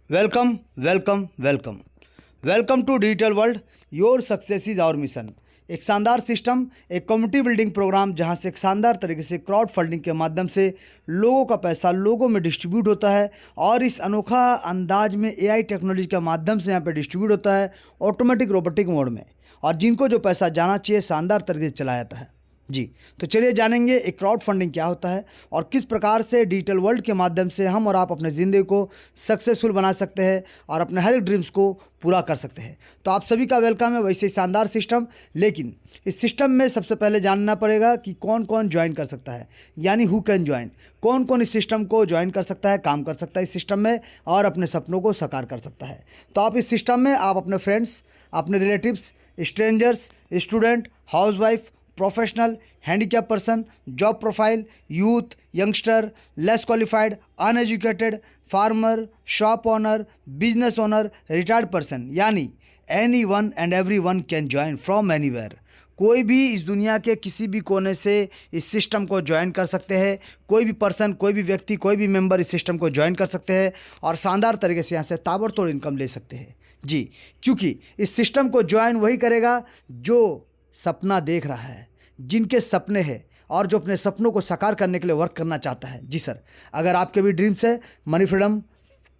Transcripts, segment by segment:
Welcome welcome welcome welcome to digital world. Your success is our mission. एक शानदार system, एक community building programme जहां से एक शानदार तरीके से क्राउड फंडिंग के माध्यम से लोगों का पैसा लोगों में डिस्ट्रीब्यूट होता है और इस अनोखा अंदाज में एआई टेक्नोलॉजी के माध्यम से यहाँ पे डिस्ट्रीब्यूट होता है ऑटोमेटिक रोबोटिक मोड में। और जिनको जो पैसा जाना चाहिए शानदार तरीके से चलाया जाता है। जी, तो चलिए जानेंगे एक क्राउड फंडिंग क्या होता है और किस प्रकार से डिजिटल वर्ल्ड के माध्यम से हम और आप अपने ज़िंदगी को सक्सेसफुल बना सकते हैं और अपने हर एक ड्रीम्स को पूरा कर सकते हैं। तो आप सभी का वेलकम है वैसे ही शानदार सिस्टम। लेकिन इस सिस्टम में सबसे पहले जानना पड़ेगा कि कौन कौन ज्वाइन कर सकता है, यानी हु कैन ज्वाइन। कौन कौन इस सिस्टम को ज्वाइन कर सकता है, काम कर सकता है इस सिस्टम में और अपने सपनों को साकार कर सकता है। तो आप इस सिस्टम में आप अपने फ्रेंड्स, अपने relatives, strangers, student, housewife, professional, handicap person, job profile, youth, youngster, less qualified, uneducated, farmer, shop owner, business owner, retired person, यानी anyone and everyone can join from anywhere. कोई भी इस दुनिया के किसी भी कोने से इस सिस्टम को ज्वाइन कर सकते हैं। कोई भी पर्सन, कोई भी व्यक्ति, कोई भी मेंबर इस सिस्टम को ज्वाइन कर सकते हैं और शानदार तरीके से यहाँ से ताबड़तोड़ इनकम ले सकते हैं। जी, क्योंकि इस सिस्टम को ज्वाइन वही करेगा जो सपना देख रहा है, जिनके सपने हैं और जो अपने सपनों को साकार करने के लिए वर्क करना चाहता है। जी सर, अगर आपके भी ड्रीम्स है money freedom,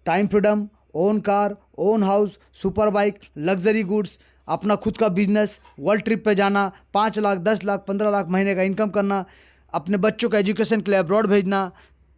time freedom, own car, own house, super bike, luxury goods, अपना खुद का बिजनेस, वर्ल्ड ट्रिप पे जाना, 5 लाख, 10 लाख, 15 लाख महीने का इनकम करना, अपने बच्चों का एजुकेशन के लिए अब्रॉड भेजना,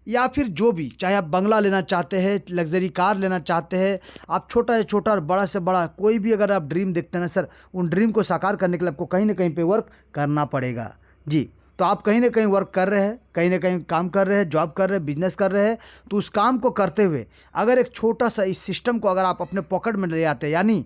या फिर जो भी, चाहे आप बंगला लेना चाहते हैं, लग्जरी कार लेना चाहते हैं, आप छोटा से छोटा और बड़ा से बड़ा कोई भी अगर आप ड्रीम देखते हैं ना सर, उन ड्रीम को साकार करने के लिए आपको कहीं ना कहीं पे वर्क करना पड़ेगा। जी, तो आप कहीं ना कहीं वर्क कर रहे हैं, कहीं ना कहीं काम कर रहे हैं, जॉब कर रहे हैं, बिजनेस कर रहे हैं, तो उस काम को करते हुए अगर एक छोटा सा इस सिस्टम को अगर आप अपने पॉकेट में ले आते हैं, यानी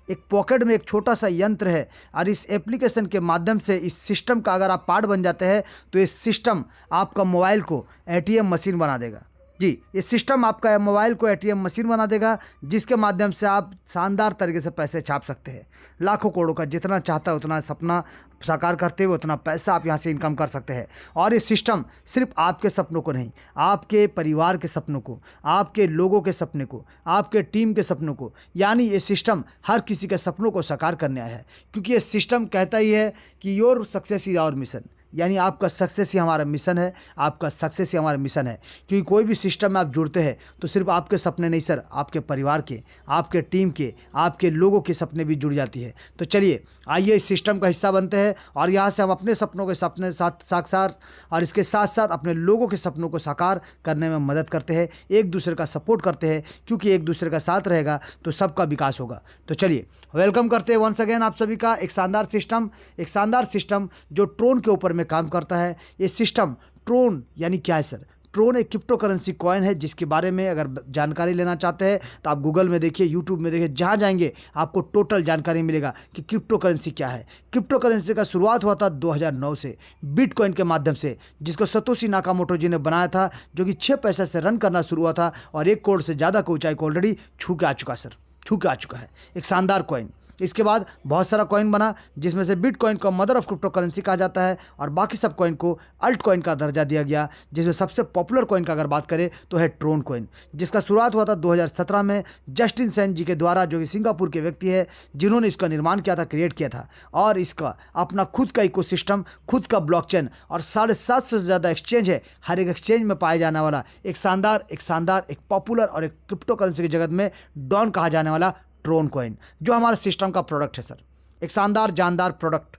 एक पॉकेट में एक छोटा सा यंत्र है और इस एप्लीकेशन के माध्यम से इस सिस्टम का अगर आप पार्ट बन जाते हैं तो इस सिस्टम आपका मोबाइल को एटीएम मशीन बना देगा। जी, ये सिस्टम आपका मोबाइल को एटीएम मशीन बना देगा, जिसके माध्यम से आप शानदार तरीके से पैसे छाप सकते हैं। लाखों करोड़ों का जितना चाहता है उतना सपना साकार करते हुए उतना पैसा आप यहाँ से इनकम कर सकते हैं। और ये सिस्टम सिर्फ आपके सपनों को नहीं, आपके परिवार के सपनों को, आपके लोगों के सपने को, आपके टीम के सपनों को, यानी ये सिस्टम हर किसी के सपनों को साकार करने आया है। क्योंकि ये सिस्टम कहता ही है कि your success is our mission, यानी आपका सक्सेस ही हमारा मिशन है, आपका सक्सेस ही हमारा मिशन है। क्योंकि कोई भी सिस्टम में आप जुड़ते हैं तो सिर्फ आपके सपने नहीं सर, आपके परिवार के, आपके टीम के, आपके लोगों के सपने भी जुड़ जाती है। तो चलिए आइए इस सिस्टम का हिस्सा बनते हैं और यहाँ से हम अपने सपनों के सपने साथ साकार और इसके साथ साथ अपने लोगों के सपनों को साकार करने में मदद करते हैं, एक दूसरे का सपोर्ट करते हैं। क्योंकि एक दूसरे का साथ रहेगा तो सबका विकास होगा। तो चलिए वेलकम करते हैं वंस अगेन आप सभी का एक शानदार सिस्टम जो ट्रोन के ऊपर में काम करता है। ये सिस्टम ट्रोन यानी क्या है सर? ट्रोन एक क्रिप्टो करेंसी कॉइन है, जिसके बारे में अगर जानकारी लेना चाहते हैं तो आप गूगल में देखिए, यूट्यूब में देखिए, जहाँ जाएंगे आपको टोटल जानकारी मिलेगा कि क्रिप्टो करेंसी क्या है। क्रिप्टो करेंसी का शुरुआत हुआ था 2009 से बिटकॉइन के माध्यम से, जिसको सतोशी नाकामोटो जी ने बनाया था, जो कि 6 पैसे से रन करना शुरू हुआ था और 1 करोड़ से ज़्यादा की ऊंचाई को ऑलरेडी छू के आ चुका है। एक शानदार कॉइन। इसके बाद बहुत सारा कॉइन बना, जिसमें से बिटकॉइन को मदर ऑफ क्रिप्टो करेंसी कहा जाता है और बाकी सब कॉइन को अल्ट कॉइन का दर्जा दिया गया, जिसमें सबसे पॉपुलर कॉइन का अगर बात करें तो है ट्रोन कॉइन, जिसका शुरुआत हुआ था 2017 में जस्टिन सेन जी के द्वारा, जो कि सिंगापुर के व्यक्ति है जिन्होंने इसका निर्माण किया था, क्रिएट किया था। और इसका अपना खुद का इकोसिस्टम, खुद का ब्लॉकचेन और 750 से ज़्यादा एक्सचेंज है। हर एक एक्सचेंज में पाया जाने वाला एक शानदार, एक पॉपुलर और एक क्रिप्टो करेंसी के जगत में डॉन कहा जाने वाला ट्रोन कॉइन, जो हमारे सिस्टम का प्रोडक्ट है सर। एक शानदार जानदार प्रोडक्ट।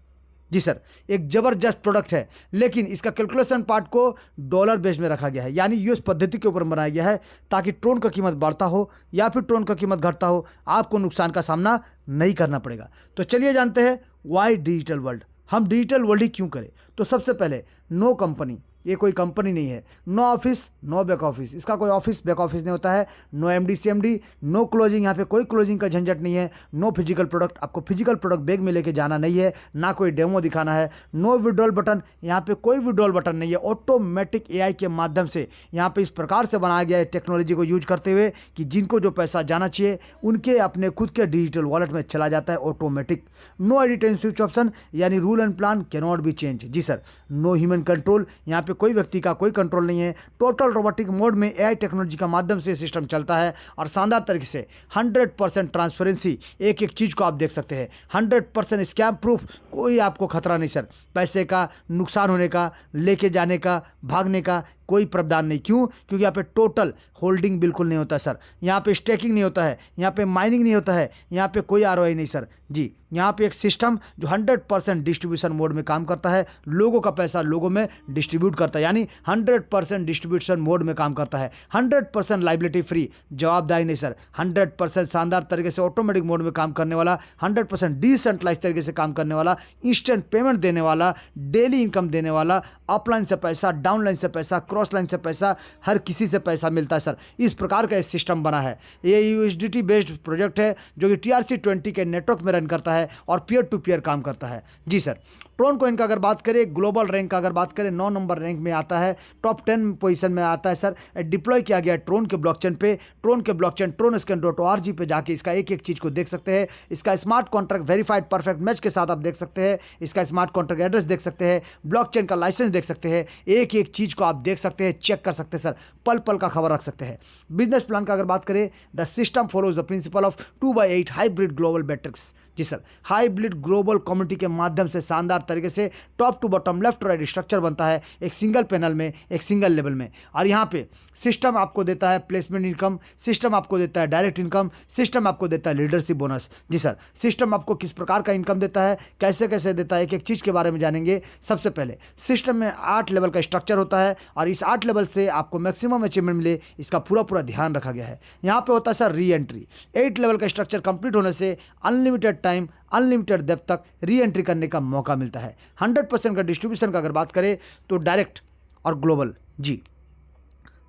जी सर, एक ज़बरदस्त प्रोडक्ट है, लेकिन इसका कैलकुलेशन पार्ट को डॉलर बेस में रखा गया है, यानी यूएस पद्धति के ऊपर बनाया गया है, ताकि ट्रोन का कीमत बढ़ता हो या फिर ट्रोन का कीमत घटता हो, आपको नुकसान का सामना नहीं करना पड़ेगा। तो चलिए जानते हैं वाई डिजिटल वर्ल्ड। हम डिजिटल वर्ल्ड ही क्यों करें? तो सबसे पहले नो कंपनी, ये कोई कंपनी नहीं है। No office, no back office, इसका कोई ऑफिस बैक ऑफिस नहीं होता है। No MD CMD, no closing, यहाँ पे कोई क्लोजिंग का झंझट नहीं है। नो फिजिकल प्रोडक्ट, आपको फिजिकल प्रोडक्ट बैग में लेके जाना नहीं है, ना कोई डेमो दिखाना है। नो विड्रॉल बटन, यहाँ पे कोई विड्रॉल बटन नहीं है। ऑटोमेटिक एआई के माध्यम से यहाँ पे इस प्रकार से बनाया गया है टेक्नोलॉजी को यूज करते हुए कि जिनको जो पैसा जाना चाहिए उनके अपने खुद के डिजिटल वॉलेट में चला जाता है automatic. No edit and switch option, यानी rule and plan can not be change. जी सर, नो ह्यूमन कंट्रोल, यहाँ पे कोई व्यक्ति का कोई कंट्रोल नहीं है। टोटल रोबोटिक मोड में एआई टेक्नोलॉजी का माध्यम से सिस्टम चलता है और शानदार तरीके से 100% ट्रांसपेरेंसी, एक एक चीज़ को आप देख सकते हैं। 100% स्कैम प्रूफ, कोई आपको खतरा नहीं सर। पैसे का नुकसान होने का, लेके जाने का, भागने का कोई प्रावधान नहीं। क्यों? क्योंकि यहाँ पे टोटल होल्डिंग बिल्कुल नहीं होता सर। यहाँ पे स्टेकिंग नहीं होता है, यहाँ पे माइनिंग नहीं होता है, यहाँ पे कोई आरओआई नहीं सर जी। यहाँ पे एक सिस्टम जो 100% डिस्ट्रीब्यूशन मोड में काम करता है, लोगों का पैसा लोगों में डिस्ट्रीब्यूट करता है, यानी 100% डिस्ट्रीब्यूशन मोड में काम करता है। 100% लाइबिलिटी फ्री, जवाबदारी नहीं सर। 100% शानदार तरीके से ऑटोमेटिक मोड में काम करने वाला, 100% डिसेंट्रलाइज तरीके से काम करने वाला, इंस्टेंट पेमेंट देने वाला, डेली इनकम देने वाला, अपलाइन से पैसा, डाउनलाइन से पैसा, क्रॉस लाइन से पैसा, हर किसी से पैसा मिलता है सर। इस प्रकार का सिस्टम बना है। ये यूएसडीटी बेस्ड प्रोजेक्ट है जो कि TRC20 के नेटवर्क में रन करता है और पीयर टू पीयर काम करता है जी सर। ट्रोन कोइन का अगर बात करें, ग्लोबल रैंक का अगर बात करें, 9 नंबर रैंक में आता है, टॉप 10 पोजीशन में आता है सर। डिप्लॉय किया गया ट्रोन के ब्लॉकचेन पे। ट्रोन के ब्लॉकचेन TronScan.org पे जाके इसका एक एक चीज़ को देख सकते हैं। इसका smart contract verified perfect match के साथ आप देख सकते हैं। इसका स्मार्ट कॉन्ट्रैक्ट एड्रेस देख सकते हैं, ब्लॉकचेन का लाइसेंस देख सकते हैं, एक एक चीज़ को आप देख सकते हैं, चेक कर सकते हैं सर, पल पल का खबर रख सकते हैं। बिजनेस प्लान का अगर बात करें, the system follows the principle of 2/8 hybrid global matrix जी सर। हाइब्रिड ग्लोबल कम्युनिटी के माध्यम से शानदार तरीके से top to bottom, left to right structure बनता है, एक सिंगल पैनल में, एक सिंगल लेवल में। और यहाँ पे सिस्टम आपको देता है प्लेसमेंट इनकम, सिस्टम आपको देता है डायरेक्ट इनकम, सिस्टम आपको देता है लीडरशिप बोनस जी सर। सिस्टम आपको किस प्रकार का इनकम देता है, कैसे कैसे देता है, एक एक चीज़ के बारे में जानेंगे। सबसे पहले सिस्टम में 8 लेवल का स्ट्रक्चर होता है और इस 8 लेवल से आपको मैक्सिमम अचीवमेंट मिले, इसका पूरा ध्यान रखा गया है। यहाँ पे होता है सर री एंट्री। 8 लेवल का स्ट्रक्चर कंप्लीट होने से अनलिमिटेड टाइम, अनलिमिटेड डेप्थ तक री एंट्री करने का मौका मिलता है। 100% का डिस्ट्रीब्यूशन का अगर बात करें तो डायरेक्ट और ग्लोबल जी।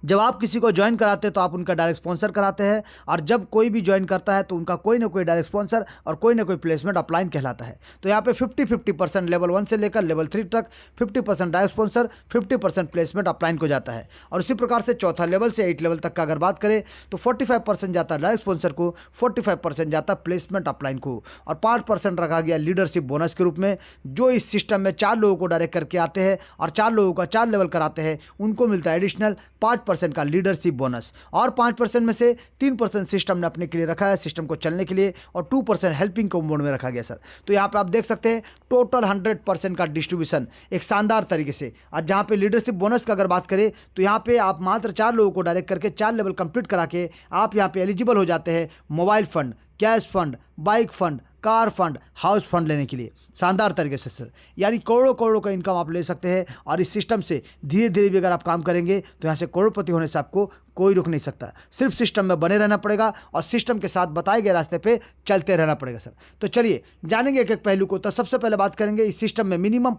जब आप किसी को ज्वाइन कराते हैं तो आप उनका डायरेक्ट स्पॉन्सर कराते हैं, और जब कोई भी ज्वाइन करता है तो उनका कोई ना कोई डायरेक्ट स्पॉन्सर और कोई ना कोई प्लेसमेंट अपलाइन कहलाता है। तो यहाँ पे 50-50% लेवल 1 से लेकर लेवल 3 तक 50% डायरेक्ट स्पॉन्सर, 50% प्लेसमेंट अपलाइन को जाता है। और उसी प्रकार से चौथा लेवल से 8 लेवल तक का अगर बात करें तो 45% जाता है डायरेक्ट स्पॉन्सर को, 45% जाता है प्लेसमेंट अपलाइन को, और 5% रखा गया लीडरशिप बोनस के रूप में। जो इस सिस्टम में 4 लोगों को डायरेक्ट करके आते हैं और 4 लोगों का 4 लेवल कराते हैं, उनको मिलता है एडिशनल 5% का लीडरशिप बोनस। और 5% में से 3% सिस्टम ने अपने के लिए रखा है, सिस्टम को चलने के लिए, और 2% हेल्पिंग को मोड में रखा गया सर। तो यहाँ पे आप देख सकते हैं टोटल 100% का डिस्ट्रीब्यूशन एक शानदार तरीके से। और जहाँ पे लीडरशिप बोनस का अगर बात करें तो यहाँ पे आप मात्र 4 लोगों को डायरेक्ट करके 4 लेवल कंप्लीट करा के आप यहाँ पे एलिजिबल हो जाते हैं mobile fund, cash fund, bike fund, car fund, house fund लेने के लिए। शानदार तरीके से सर, यानी करोड़ों करोड़ों का इनकम आप ले सकते हैं। और इस सिस्टम से धीरे धीरे भी अगर आप काम करेंगे तो यहाँ से करोड़पति होने से आपको कोई रोक नहीं सकता। सिर्फ सिस्टम में बने रहना पड़ेगा और सिस्टम के साथ बताए गए रास्ते पे चलते रहना पड़ेगा सर। तो चलिए जानेंगे एक एक पहलू को। तो सबसे पहले बात करेंगे इस सिस्टम में मिनिमम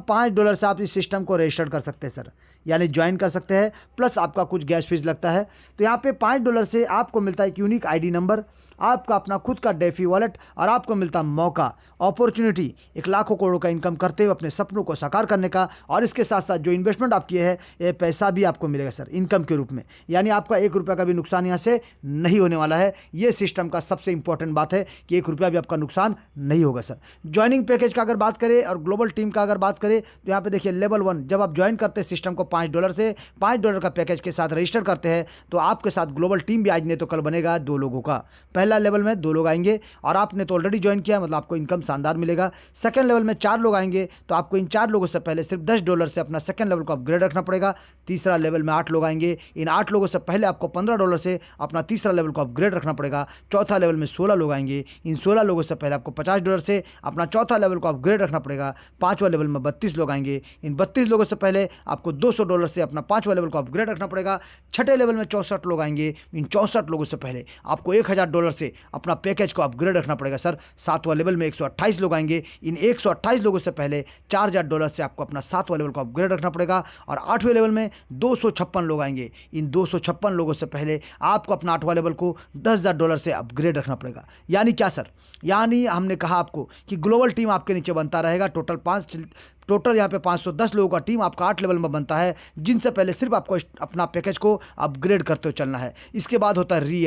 $5 से आप इस सिस्टम को रजिस्टर कर सकते हैं सर, यानी ज्वाइन कर सकते हैं, प्लस आपका कुछ गैस फीस लगता है। तो यहाँ पे $5 से आपको मिलता है एक यूनिक आईडी नंबर, आपका अपना खुद का डेफी वॉलेट, और आपको मिलता मौका, अपॉर्चुनिटी एक लाखों करोड़ों का इनकम करते हुए अपने सपनों को साकार करने का। और इसके साथ साथ जो इन्वेस्टमेंट आप किए हैं ये पैसा भी आपको मिलेगा सर इनकम के रूप में, यानी आपका 1 रुपये का भी नुकसान यहाँ से नहीं होने वाला है। ये सिस्टम का सबसे इंपॉर्टेंट बात है कि 1 रुपया भी आपका नुकसान नहीं होगा सर। ज्वाइनिंग पैकेज का अगर बात करें और ग्लोबल टीम का अगर बात करें तो यहाँ पे देखिए लेवल 1 जब आप ज्वाइन करते हैं सिस्टम को $5 से, $5 का पैकेज के साथ रजिस्टर करते हैं तो आपके साथ ग्लोबल टीम भी आज नहीं तो कल बनेगा 2 लोगों का। पहला लेवल में 2 लोग आएंगे और आपने तो ऑलरेडी ज्वाइन किया, मतलब आपको इनकम शानदार मिलेगा। सेकंड लेवल में 4 लोग आएंगे तो आपको इन 4 लोगों से पहले सिर्फ $10 से अपना सेकंड लेवल को अपग्रेड रखना पड़ेगा। तीसरा लेवल में 8 लोग आएंगे, इन 8 लोगों से पहले आपको $15 से अपना तीसरा लेवल को अपग्रेड रखना पड़ेगा। चौथा लेवल में 16 लोग आएंगे, इन 16 लोगों से पहले आपको $50 से अपना चौथा लेवल को अपग्रेड रखना पड़ेगा। पाँचवा लेवल में 32 लोग आएंगे, इन 32 लोगों से पहले आपको $200 से अपना पाँचवा लेवल को अपग्रेड रखना पड़ेगा। छठे लेवल में 64 लोग आएंगे, इन 64 लोगों से पहले आपको $1000 से अपना पैकेज को अपग्रेड रखना पड़ेगा सर। सातवां लेवल में 128 लोग आएंगे, इन 128 लोगों से पहले $4000 से आपको अपना सातवां लेवल को अपग्रेड रखना पड़ेगा। और 8वें लेवल में 256 लोग आएंगे, इन 256 लोगों से पहले आपको अपना 8वां लेवल को $10,000 से अपग्रेड रखना पड़ेगा। यानी क्या सर, यानी हमने कहा आपको कि ग्लोबल टीम आपके नीचे बनता रहेगा। टोटल यहाँ पे 510 लोगों का टीम आपका 8 लेवल में बनता है, जिनसे पहले सिर्फ आपको अपना पैकेज को अपग्रेड करते हुए चलना है। इसके बाद होता है re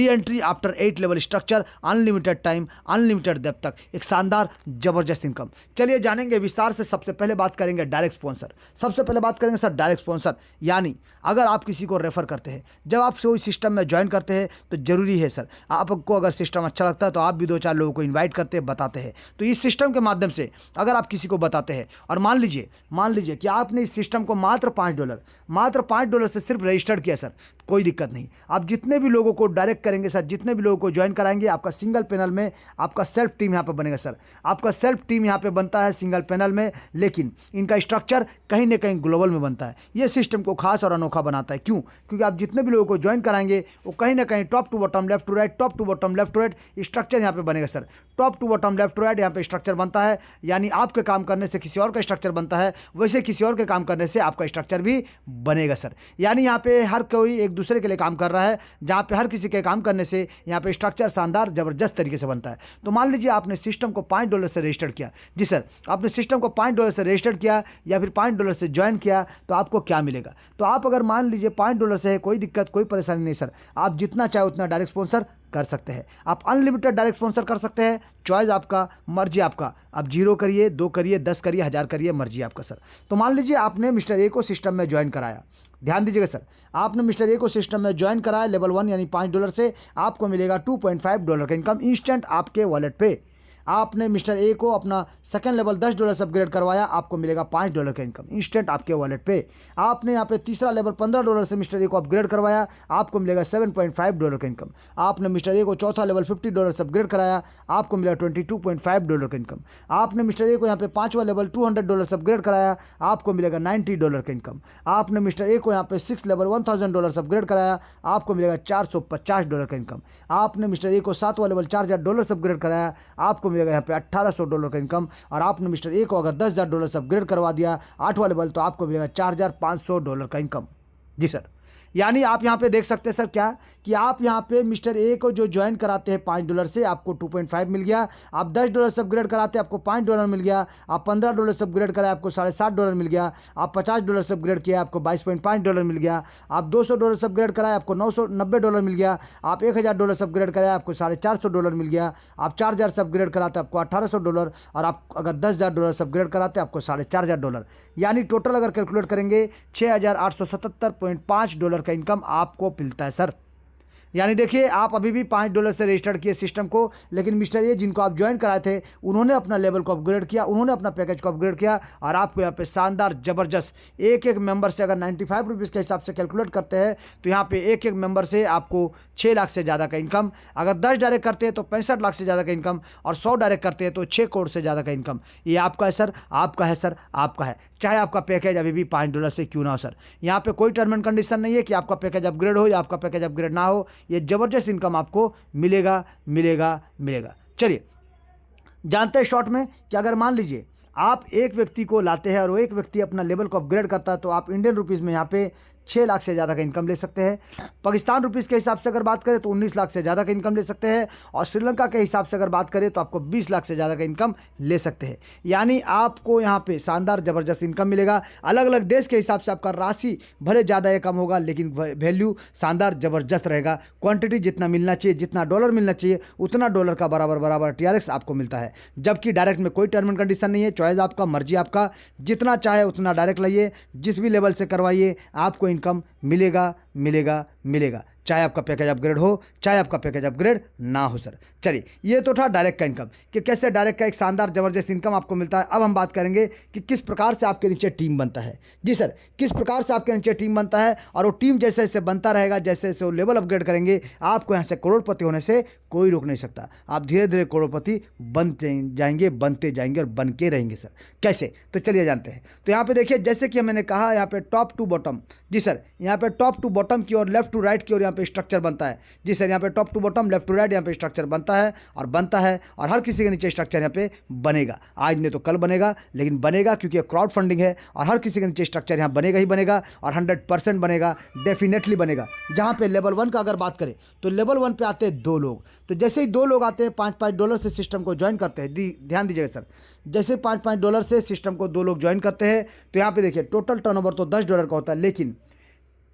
entry after 8 level structure, unlimited time, unlimited depth तक, एक शानदार जबरदस्त इनकम। चलिए जानेंगे विस्तार से। सबसे पहले बात करेंगे डायरेक्ट स्पॉन्सर। सबसे पहले बात करेंगे सर डायरेक्ट स्पॉन्सर, यानी अगर आप किसी को रेफर करते हैं, जब आप कोई सिस्टम में ज्वाइन करते हैं तो जरूरी है सर, आपको अगर सिस्टम अच्छा लगता है तो आप भी 2-4 लोगों को इन्वाइट करते हैं, बताते हैं। तो इस सिस्टम के माध्यम से अगर आप किसी को बताते हैं और मान लीजिए कि आपने इस सिस्टम को मात्र $5 से सिर्फ रजिस्टर्ड किया सर, कोई दिक्कत नहीं। आप जितने भी लोगों को डायरेक्ट करेंगे सर, जितने भी लोगों को ज्वाइन कराएंगे, आपका सिंगल पैनल में आपका सेल्फ टीम यहाँ पे बनेगा सर। आपका सेल्फ टीम यहाँ पे बनता है सिंगल पैनल में, लेकिन इनका स्ट्रक्चर कहीं ना कहीं ग्लोबल में बनता है। ये सिस्टम को खास और अनोखा बनाता है। क्यों? क्योंकि आप जितने भी लोगों को ज्वाइन कराएंगे वो कहीं ना कहीं top to bottom, left to right, top to bottom, left to right structure यहाँ पे बनेगा sir. Top to bottom, left to right यहाँ पे स्ट्रक्चर बनता है, यानी आपके काम करने से किसी और का स्ट्रक्चर बनता है, वैसे किसी और के काम करने से आपका स्ट्रक्चर भी बनेगा सर। यानी यहाँ पे हर कोई एक दूसरे के लिए काम कर रहा है, जहाँ पे हर किसी के काम करने से यहाँ पे स्ट्रक्चर शानदार जबरदस्त तरीके से बनता है। तो मान लीजिए आपने सिस्टम को $5 से रजिस्टर किया। जी सर, आपने सिस्टम को $5 से रजिस्टर किया या फिर $5 से ज्वाइन किया, तो आपको क्या मिलेगा? तो आप अगर मान लीजिए $5 से है, कोई दिक्कत कोई परेशानी नहीं सर, आप जितना चाहे उतना डायरेक्ट स्पॉन्सर कर सकते हैं। आप अनलिमिटेड डायरेक्ट स्पॉन्सर कर सकते हैं, चॉइस आपका, मर्जी आपका। आप 0 करिए, 2 करिए, 10 करिए, 1000 करिए, मर्जी आपका सर। तो मान लीजिए आपने मिस्टर ए को सिस्टम में ज्वाइन कराया। ध्यान दीजिएगा सर, आपने मिस्टर ए को सिस्टम में ज्वाइन कराया लेवल 1 यानी $5 से, आपको मिलेगा $2.5 का इनकम इंस्टेंट आपके वॉलेट पे। आपने मिस्टर ए को अपना सेकंड लेवल $10 से अपग्रेड करवाया, आपको मिलेगा $5 का इनकम इंस्टेंट आपके वॉलेट पे। आपने यहाँ पे तीसरा लेवल $15 से मिस्टर ए को अपग्रेड करवाया, आपको मिलेगा $7.5 का इनकम। आपने मिस्टर ए को चौथा लेवल $50 से अपग्रेड कराया, आपको मिलेगा $22.5 का इनकम। आपने मिस्टर ए को यहाँ पे पाँचवा लेवल $200 से अपग्रेड कराया, आपको मिलेगा $90 का इनकम। आपने मिस्टर ए को यहाँ पे 6 लेवल $1000 से अपग्रेड कराया, आपको मिलेगा $450 का इनकम। आपने मिस्टर ए को 7वां लेवल $4000 से अपग्रेड कराया, आपको मिलेगा यहाँ पे $1800 का इनकम। और आपने मिस्टर ए को अगर $10,000 से अपग्रेड करवा दिया 8वां लेवल, तो आपको मिलेगा $4500 का इनकम। जी सर, यानी आप यहाँ पे देख सकते हैं सर क्या कि आप यहाँ पे मिस्टर ए को जो ज्वाइन कराते हैं $5 से, आपको 2.5 मिल गया। आप $10 से अपग्रेड कराते हैं, आपको $5 मिल गया। आप $15 से अपग्रेड कराए, आपको $7.5 मिल गया। आप $50 से अपग्रेड किया, आपको $22.5 मिल गया। आप $200 से अपग्रेड कराए, आपको $990 मिल गया। आप $1000 से अपग्रेड कराए, आपको $450 मिल गया। आप 4000 से अपग्रेड कराते आपको $1800, और आप अगर $10,000 से अपग्रेड कराते आपको $4500। यानी टोटल अगर कैलकुलेट करेंगे $6877.5 का इनकम आपको मिलता है सर। यानी देखिए, आप अभी भी $5 से रजिस्टर्ड किए सिस्टम को, लेकिन मिस्टर ए जिनको आप ज्वाइन कराए थे उन्होंने अपना लेवल को अपग्रेड किया, उन्होंने अपना पैकेज को अपग्रेड किया, और आपको यहाँ पे शानदार जबरदस्त एक मेंबर से अगर 95 रुपीज़ के हिसाब से कैलकुलेट करते हैं तो यहाँ पे एक मेंबर से आपको 6 लाख से ज़्यादा का इनकम। अगर 10 डायरेक्ट करते हैं तो 65 लाख से ज़्यादा का इनकम, और 100 डायरेक्ट करते हैं तो 6 करोड़ से ज़्यादा का इनकम। ये आपका है सर, आपका है सर, आपका है, चाहे आपका पैकेज अभी भी $5 से क्यों ना हो सर। यहाँ पे कोई टर्म एंड कंडीशन नहीं है कि आपका पैकेज अपग्रेड हो या आपका पैकेज अपग्रेड ना हो, ये जबरदस्त इनकम आपको मिलेगा मिलेगा मिलेगा। चलिए जानते हैं शॉर्ट में कि अगर मान लीजिए आप एक व्यक्ति को लाते हैं और वो एक व्यक्ति अपना लेवल को अपग्रेड करता है, तो आप इंडियन रुपीज़ में यहाँ पे 6 लाख से ज़्यादा का इनकम ले सकते हैं। पाकिस्तान रुपीज़ के हिसाब से अगर बात करें तो 19 लाख से ज़्यादा का इनकम ले सकते हैं, और श्रीलंका के हिसाब से अगर बात करें तो आपको 20 लाख से ज़्यादा का इनकम ले सकते हैं। यानी आपको यहाँ पे शानदार ज़बरदस्त इनकम मिलेगा। अलग अलग देश के हिसाब से आपका राशि भले ज़्यादा या कम होगा, लेकिन वैल्यू शानदार ज़बरदस्त रहेगा। क्वान्टिटी जितना मिलना चाहिए, जितना डॉलर मिलना चाहिए, उतना डॉलर का बराबर TRX आपको मिलता है। जबकि डायरेक्ट में कोई टर्म एंड कंडीशन नहीं है, चॉइस आपका, मर्जी आपका, जितना चाहे उतना डायरेक्ट लाइए, जिस भी लेवल से करवाइए, आपको इनकम मिलेगा मिलेगा मिलेगा, चाहे आपका पैकेज अपग्रेड हो, चाहे आपका पैकेज अपग्रेड ना हो सर। चलिए, ये तो था डायरेक्ट का इनकम कि कैसे डायरेक्ट का एक शानदार जबरदस्त इनकम आपको मिलता है। अब हम बात करेंगे कि किस प्रकार से आपके नीचे टीम बनता है। जी सर, किस प्रकार से आपके नीचे टीम बनता है, और वो टीम जैसे जैसे बनता रहेगा, जैसे जैसे वो लेवल अपग्रेड करेंगे, आपको यहाँ से करोड़पति होने से कोई रोक नहीं सकता। आप धीरे धीरे करोड़पति बनते जाएंगे और बन के रहेंगे सर। कैसे? तो चलिए जानते हैं। तो यहाँ पे देखिए, जैसे कि मैंने कहा यहाँ पे टॉप टू बॉटम, जी सर, यहाँ यहाँ पे टॉप टू बॉटम की और लेफ्ट टू राइट की और यहाँ पे स्ट्रक्चर बनता है। जी सर, यहाँ पे top to bottom left to right यहाँ पे स्ट्रक्चर बनता है और हर किसी के नीचे स्ट्रक्चर यहाँ पे बनेगा। आज नहीं तो कल बनेगा, लेकिन बनेगा क्योंकि क्राउड फंडिंग है और हर किसी के नीचे स्ट्रक्चर यहाँ बनेगा ही बनेगा और 100% बनेगा, डेफिनेटली बनेगा। जहाँ पे लेवल 1 का अगर बात करें तो लेवल 1 पे आते हैं 2 लोग। तो जैसे ही 2 लोग आते हैं $5 से सिस्टम को ज्वाइन करते हैं, ध्यान दीजिएगा सर, जैसे $5 से सिस्टम को 2 लोग ज्वाइन करते हैं तो यहाँ पे देखिए टोटल टर्नओवर तो $10 का होता है, लेकिन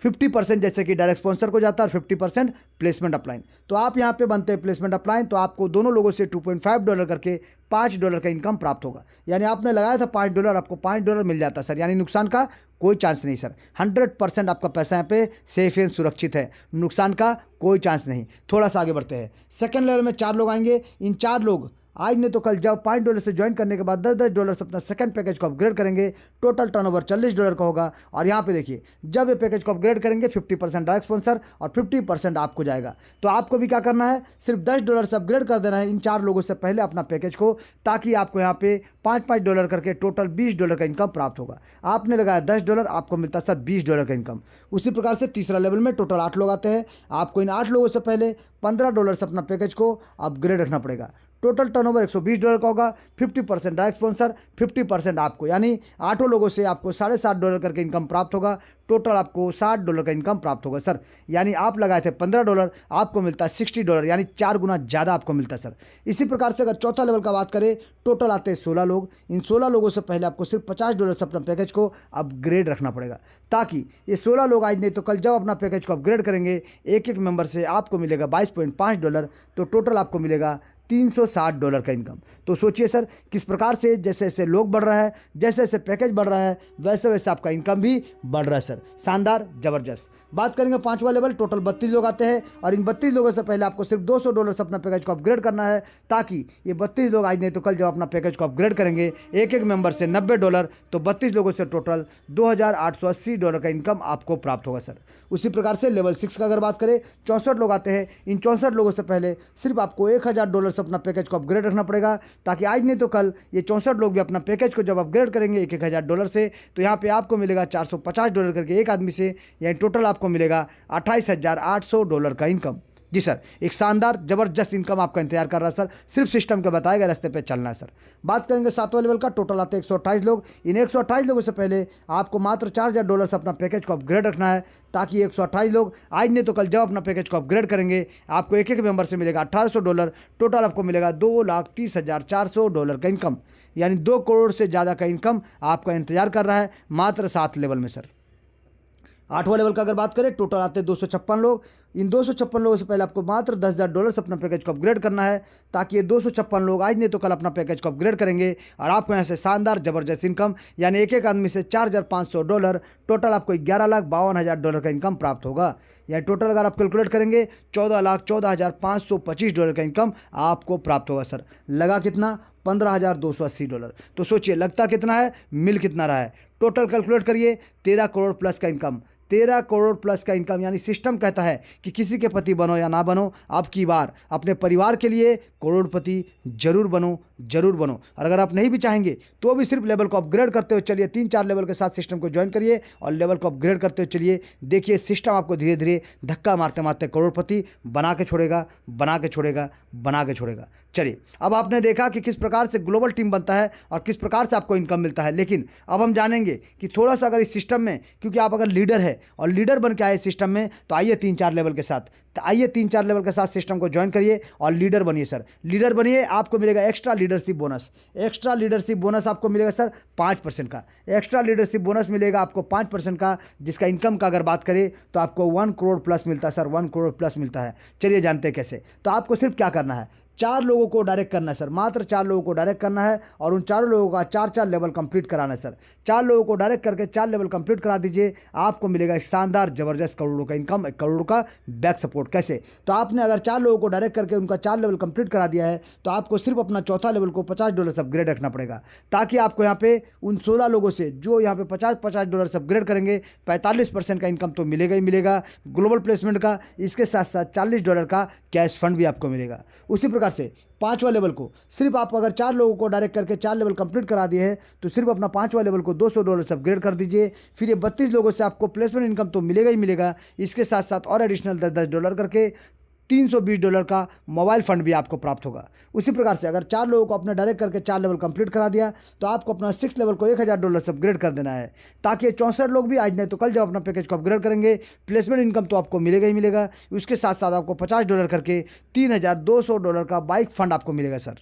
50% जैसे कि डायरेक्ट स्पॉन्सर को जाता है और 50% प्लेसमेंट अपलाइन। तो आप यहाँ पे बनते हैं प्लेसमेंट अपलाइन, तो आपको दोनों लोगों से $2.5 करके $5 का इनकम प्राप्त होगा। यानी आपने लगाया था $5, आपको $5 मिल जाता सर, यानी नुकसान का कोई चांस नहीं सर। 100% आपका पैसा यहाँ पे सेफ एंड सुरक्षित है, नुकसान का कोई चांस नहीं। थोड़ा सा आगे बढ़ते हैं, सेकंड लेवल में 4 लोग आएंगे। इन 4 लोग आज नहीं तो कल जब $5 से ज्वाइन करने के बाद $10 से अपना सेकंड पैकेज को अपग्रेड करेंगे, टोटल टर्नओवर $40 का होगा। और यहाँ पे देखिए जब ये पैकेज को अपग्रेड करेंगे 50% डायरेक्ट स्पॉन्सर और 50% आपको जाएगा। तो आपको भी क्या करना है, सिर्फ $10 से अपग्रेड कर देना है इन 4 लोगों से पहले अपना पैकेज को, ताकि आपको यहाँ पे $5 करके टोटल $20 का इनकम प्राप्त होगा। आपने लगाया $10, आपको मिलता है सर $20 का इनकम। उसी प्रकार से तीसरा लेवल में टोटल 8 लोग आते हैं। आपको इन 8 लोगों से पहले $15 से अपना पैकेज को अपग्रेड रखना पड़ेगा। टोटल टर्नओवर $120 का होगा, 50% डायरेक्ट स्पॉन्सर, 50% आपको, यानी 8 लोगों से आपको $7.5 करके इनकम प्राप्त होगा। टोटल आपको $60 का इनकम प्राप्त होगा सर। यानी आप लगाए थे $15, आपको मिलता है $60, यानी 4 गुना ज़्यादा आपको मिलता है सर। इसी प्रकार से अगर चौथा लेवल का बात करें, टोटल आते हैं 16 लोग। इन 16 लोगों से पहले आपको सिर्फ $50 से अपना पैकेज को अपग्रेड रखना पड़ेगा, ताकि ये 16 लोग आज नहीं तो कल जब अपना पैकेज को अपग्रेड करेंगे, एक मेंबर से आपको मिलेगा $22.5, तो टोटल आपको मिलेगा $360 का इनकम। तो सोचिए सर किस प्रकार से जैसे जैसे लोग बढ़ रहा है, जैसे जैसे पैकेज बढ़ रहा है, वैसे वैसे आपका इनकम भी बढ़ रहा है सर। शानदार, ज़बरदस्त। बात करेंगे 5वां लेवल, टोटल 32 लोग आते हैं और इन 32 लोगों से पहले आपको सिर्फ $200 से अपना पैकेज को अपग्रेड करना है, ताकि ये 32 लोग आज नहीं तो कल जब अपना पैकेज को अपग्रेड करेंगे, एक मेंबर से $90, तो 32 लोगों से टोटल $2,880 का इनकम आपको प्राप्त होगा सर। उसी प्रकार से लेवल 6 का अगर बात करें, 64 लोग आते हैं। इन 64 लोगों से पहले सिर्फ आपको $1,000 से अपना पैकेज को अपग्रेड रखना पड़ेगा, ताकि आज नहीं तो कल ये 64 लोग भी अपना पैकेज को जब अपग्रेड करेंगे $1,000 से, तो यहाँ पे आपको मिलेगा $450 करके एक आदमी से, यानी टोटल आपको मिलेगा $28,800 का इनकम। जी सर, एक शानदार ज़बरदस्त इनकम आपका इंतजार कर रहा है सर। सिर्फ सिस्टम के बताए गए रास्ते पे चलना है सर। बात करेंगे 7वां लेवल का, टोटल आते हैं 128 लोग। इन 128 लोगों से पहले आपको मात्र $4,000 से अपना पैकेज को अपग्रेड रखना है, ताकि 128 लोग आज नहीं तो कल जब अपना पैकेज को अपग्रेड करेंगे, आपको एक मेंबर से मिलेगा $1,800, टोटल आपको मिलेगा $2,30,400 का इनकम। यानी 2 करोड़ से ज़्यादा का इनकम आपका इंतजार कर रहा है मात्र 7 लेवल में सर। 8वां लेवल का अगर बात करें, टोटल आते हैं 256 लोग। इन 256 लोगों से पहले आपको मात्र $10,000 से अपना पैकेज को अपग्रेड करना है, ताकि ये 256 लोग आज नहीं तो कल अपना पैकेज को अपग्रेड करेंगे और आपको यहाँ से शानदार ज़बरदस्त इनकम, यानी एक आदमी से $4,500, टोटल आपको $11,52,000 का इनकम प्राप्त होगा। यानी टोटल अगर आप कैलकुलेट करेंगे $14,14,525 का इनकम आपको प्राप्त होगा सर। लगा कितना? $15,280। तो सोचिए लगता कितना है, मिल कितना रहा है। टोटल कैलकुलेट करिए, 13 करोड़ प्लस का इनकम, 13 करोड़ प्लस का इनकम। यानी सिस्टम कहता है कि किसी के पति बनो या ना बनो, अब की बार अपने परिवार के लिए करोड़पति जरूर बनो, जरूर बनो। और अगर आप नहीं भी चाहेंगे तो भी सिर्फ लेवल को अपग्रेड करते हुए चलिए, 3-4 लेवल के साथ सिस्टम को ज्वाइन करिए और लेवल को अपग्रेड करते हुए चलिए। देखिए सिस्टम आपको धीरे धीरे धक्का मारते मारते करोड़पति बना के छोड़ेगा, बना के छोड़ेगा, बना के छोड़ेगा। चलिए, अब आपने देखा कि किस प्रकार से ग्लोबल टीम बनता है और किस प्रकार से आपको इनकम मिलता है, लेकिन अब हम जानेंगे कि थोड़ा सा अगर इस सिस्टम में, क्योंकि आप अगर लीडर है और लीडर बन के आए सिस्टम में, तो आइए 3-4 लेवल के साथ, तो आइए 3-4 लेवल के साथ सिस्टम को ज्वाइन करिए और लीडर बनिए सर। लीडर बनिए, आपको मिलेगा extra leadership bonus. Extra leadership bonus आपको मिलेगा सर 5% का। एक्स्ट्रा लीडरशिप बोनस मिलेगा आपको 5% का, जिसका इनकम का अगर बात करें तो आपको 1 करोड़ प्लस मिलता है सर, 1 करोड़ प्लस मिलता है। चलिए जानते हैं कैसे। तो आपको सिर्फ क्या करना है, 4 लोगों को डायरेक्ट करना है सर, मात्र 4 लोगों को डायरेक्ट करना है और उन 4 लोगों का 4-4 लेवल कंप्लीट कराना है सर। 4 लोगों को डायरेक्ट करके 4 लेवल कंप्लीट करा दीजिए, आपको मिलेगा एक शानदार ज़बरदस्त करोड़ों का इनकम, 1 करोड़ का बैक सपोर्ट। कैसे? तो आपने अगर 4 लोगों को डायरेक्ट करके उनका 4 लेवल कंप्लीट करा दिया है, तो आपको सिर्फ अपना चौथा लेवल को $50 से अपग्रेड रखना पड़ेगा, ताकि आपको यहाँ पे उन 16 लोगों से जो यहाँ पे $50 से अपग्रेड करेंगे, 45% का इनकम तो मिलेगा ही मिलेगा ग्लोबल प्लेसमेंट का। इसके साथ साथ $40 का कैश फंड भी आपको मिलेगा। उसी प्रकार प्रकार से 5वां लेवल को सिर्फ आप अगर 4 लोगों को डायरेक्ट करके 4 लेवल कंप्लीट करा दिए हैं तो सिर्फ अपना 5वां लेवल को $200 से अपग्रेड कर दीजिए। फिर ये 32 लोगों से आपको प्लेसमेंट इनकम तो मिलेगा ही मिलेगा, इसके साथ साथ और एडिशनल $10 करके $320 का मोबाइल फंड भी आपको प्राप्त होगा। उसी प्रकार से अगर 4 लोगों को अपने डायरेक्ट करके 4 लेवल कंप्लीट करा दिया तो आपको अपना 6 लेवल को $1000 से अपग्रेड कर देना है, ताकि 64 लोग भी आज नहीं तो कल जब अपना पैकेज को अपग्रेड करेंगे प्लेसमेंट इनकम तो आपको मिलेगा ही मिलेगा। उसके साथ साथ आपको $50 करके $3200 का बाइक फंड आपको मिलेगा सर।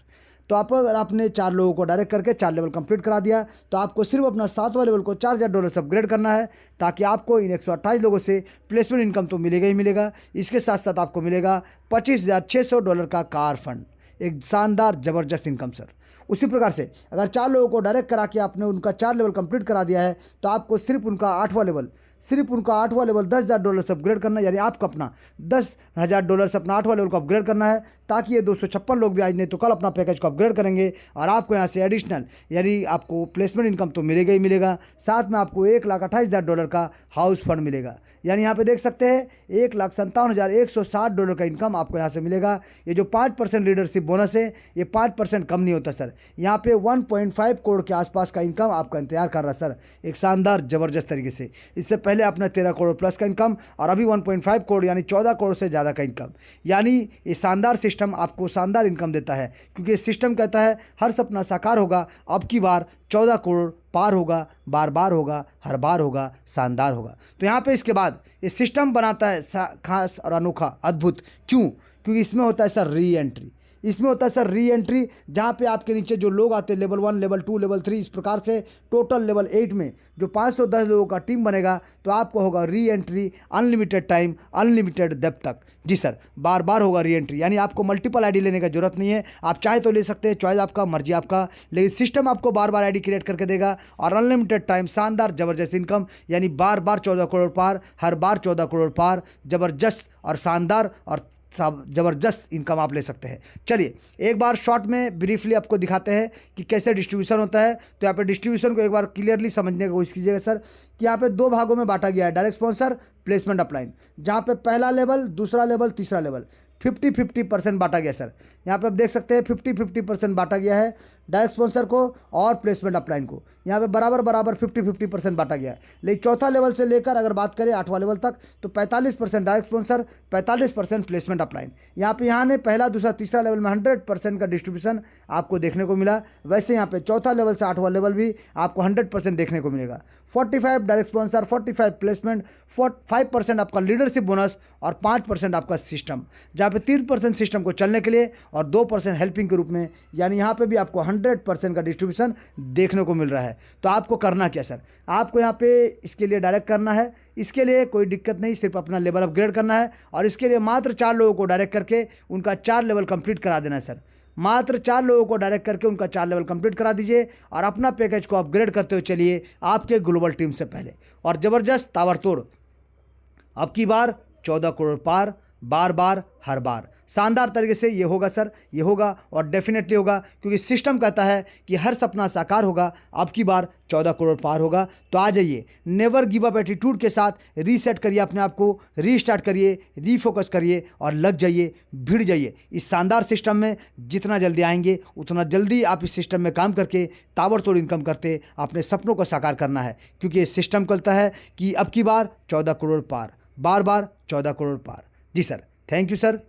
तो आप अगर आपने 4 लोगों को डायरेक्ट करके 4 लेवल कंप्लीट करा दिया तो आपको सिर्फ अपना 7वां लेवल को $4000 से अपग्रेड करना है, ताकि आपको इन 128 लोगों से प्लेसमेंट इनकम तो मिलेगा ही मिलेगा। इसके साथ साथ आपको मिलेगा $25600 का कार फंड, एक शानदार ज़बरदस्त इनकम सर। उसी प्रकार से अगर 4 लोगों को डायरेक्ट करा के आपने उनका 4 लेवल कंप्लीट करा दिया है तो आपको सिर्फ उनका 8वां लेवल $10,000 से अपग्रेड करना है, यानी आपको अपना $10,000 से अपना 8वां लेवल को अपग्रेड करना है, ताकि ये 256 लोग भी आज नहीं तो कल अपना पैकेज को अपग्रेड करेंगे और आपको यहाँ से एडिशनल यानी आपको प्लेसमेंट इनकम तो मिलेगा ही मिलेगा। साथ में आपको $1,28,000 का हाउस फंड मिलेगा, यानी यहाँ पे देख सकते हैं $1,57,160 का इनकम आपको यहाँ से मिलेगा। ये जो 5% लीडरशिप बोनस है ये 5% कम नहीं होता सर, यहाँ पे 1.5 करोड़ के आसपास का इनकम आपका इंतजार कर रहा है सर, एक शानदार ज़बरदस्त तरीके से। इससे पहले आपने 13 करोड़ प्लस का इनकम और अभी 1.5 करोड़ यानी 14 करोड़ से ज़्यादा का इनकम, यानी ये शानदार सिस्टम आपको शानदार इनकम देता है, क्योंकि ये सिस्टम कहता है हर सपना साकार होगा, अब की बार 14 करोड़ पार होगा, बार बार होगा, हर बार होगा, शानदार होगा। तो यहाँ पे इसके बाद ये सिस्टम बनाता है खास और अनोखा, अद्भुत। क्यों? क्योंकि इसमें होता है सर री एंट्री, इसमें होता है सर री एंट्री, जहाँ पे आपके नीचे जो लोग आते हैं लेवल 1, लेवल 2, लेवल 3, इस प्रकार से टोटल लेवल 8 में जो 510 लोगों का टीम बनेगा तो आपको होगा re entry, unlimited time, unlimited depth तक। जी सर, बार बार होगा री एंट्री, यानी आपको मल्टीपल आईडी लेने का जरूरत नहीं है, आप चाहे तो ले सकते हैं, चॉइस आपका, मर्जी आपका, लेकिन सिस्टम आपको बार बार आईडी क्रिएट करके देगा और अनलिमिटेड टाइम, शानदार ज़बरदस्त इनकम, यानी बार बार 14 करोड़ पार, हर बार 14 करोड़ पार, ज़बरदस्त और शानदार और ज़बरदस्त इनकम आप ले सकते हैं। चलिए एक बार शॉर्ट में ब्रीफली आपको दिखाते हैं कि कैसे डिस्ट्रीब्यूशन होता है। तो यहाँ पे डिस्ट्रीब्यूशन को एक बार क्लियरली समझने की कोशिश कीजिएगा सर, कि यहाँ पे 2 भागों में बांटा गया है, डायरेक्ट स्पॉन्सर, प्लेसमेंट अपलाइन, जहाँ पे पहला लेवल, दूसरा लेवल, तीसरा लेवल 50-50% बांटा गया सर। यहाँ पे आप देख सकते हैं 50-50% बांटा गया है डायरेक्ट स्पॉन्सर को और प्लेसमेंट अपलाइन को, यहाँ पे बराबर बराबर 50-50% बांटा गया है। लेकिन चौथा लेवल से लेकर अगर बात करें 8वां लेवल तक तो 45% डायरेक्ट स्पॉन्सर, 45% प्लेसमेंट अपलाइन। यहाँ ने पहला, दूसरा, तीसरा लेवल में 100% का डिस्ट्रीब्यूशन आपको देखने को मिला। वैसे यहाँ पे चौथा लेवल से 8वां लेवल भी आपको 100% देखने को मिलेगा। 45 डायरेक्ट स्पॉन्सर, 45 प्लेसमेंट, 5% आपका लीडरशिप बोनस और 5% आपका सिस्टम, जहाँ पे 3% सिस्टम को चलने के लिए और 2% हेल्पिंग के रूप में, यानी यहाँ पे भी आपको 100% का डिस्ट्रीब्यूशन देखने को मिल रहा है। तो आपको करना क्या सर, आपको यहाँ पे इसके लिए डायरेक्ट करना है, इसके लिए कोई दिक्कत नहीं, सिर्फ अपना लेवल अपग्रेड करना है और इसके लिए मात्र 4 लोगों को डायरेक्ट करके उनका 4 लेवल कंप्लीट करा देना है सर। मात्र 4 लोगों को डायरेक्ट करके उनका 4 लेवल कंप्लीट करा दीजिए और अपना पैकेज को अपग्रेड करते हुए चलिए आपके ग्लोबल टीम से पहले, और ज़बरदस्त ताबड़तोड़ अब की बार 14 करोड़ पार, बार बार, हर बार, शानदार तरीके से ये होगा सर, ये होगा और डेफिनेटली होगा, क्योंकि सिस्टम कहता है कि हर सपना साकार होगा, अब की बार 14 करोड़ पार होगा। तो आ जाइए, नेवर गिव अप एटीट्यूड के साथ रीसेट करिए अपने आप को, रीस्टार्ट करिए, रीफोकस करिए और लग जाइए, भिड़ जाइए इस शानदार सिस्टम में। जितना जल्दी आएंगे उतना जल्दी आप इस सिस्टम में काम करके ताबड़तोड़ इनकम करते अपने सपनों को साकार करना है, क्योंकि ये सिस्टम कहता है कि अब की बार 14 करोड़ पार, बार बार 14 करोड़ पार। जी सर, थैंक यू सर।